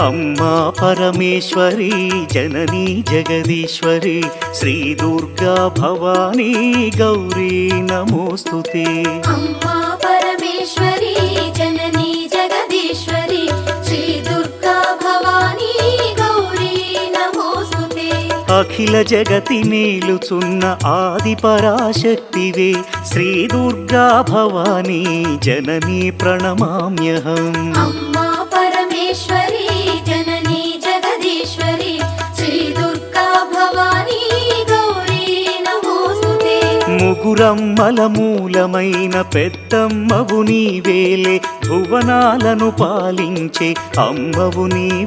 అమ్మా పరమేశ్వరి జననీ జగదీశ్వరి శ్రీ దుర్గా భవానీ గౌరీ నమోస్తుతే అమ్మా పరమేశ్వరి జననీ జగదీశ్వరి శ్రీ దుర్గా భవానీ గౌరీ నమోస్తుతే అఖిల జగతి నేలుచున్న ఆది పరాశక్తివే శ్రీ దుర్గా భవానీ జననీ ప్రణమామ్యహం అమ్మా పరమేశ్వరి జననీ జగదీశ్వరి శ్రీ దుర్గా భవానీ గౌరీ నమోస్తుతే ముగురమ్మల మూలమైన పెద్దమ్మవు నీవేలే భువనాలను పాలించే అమ్మవు నీ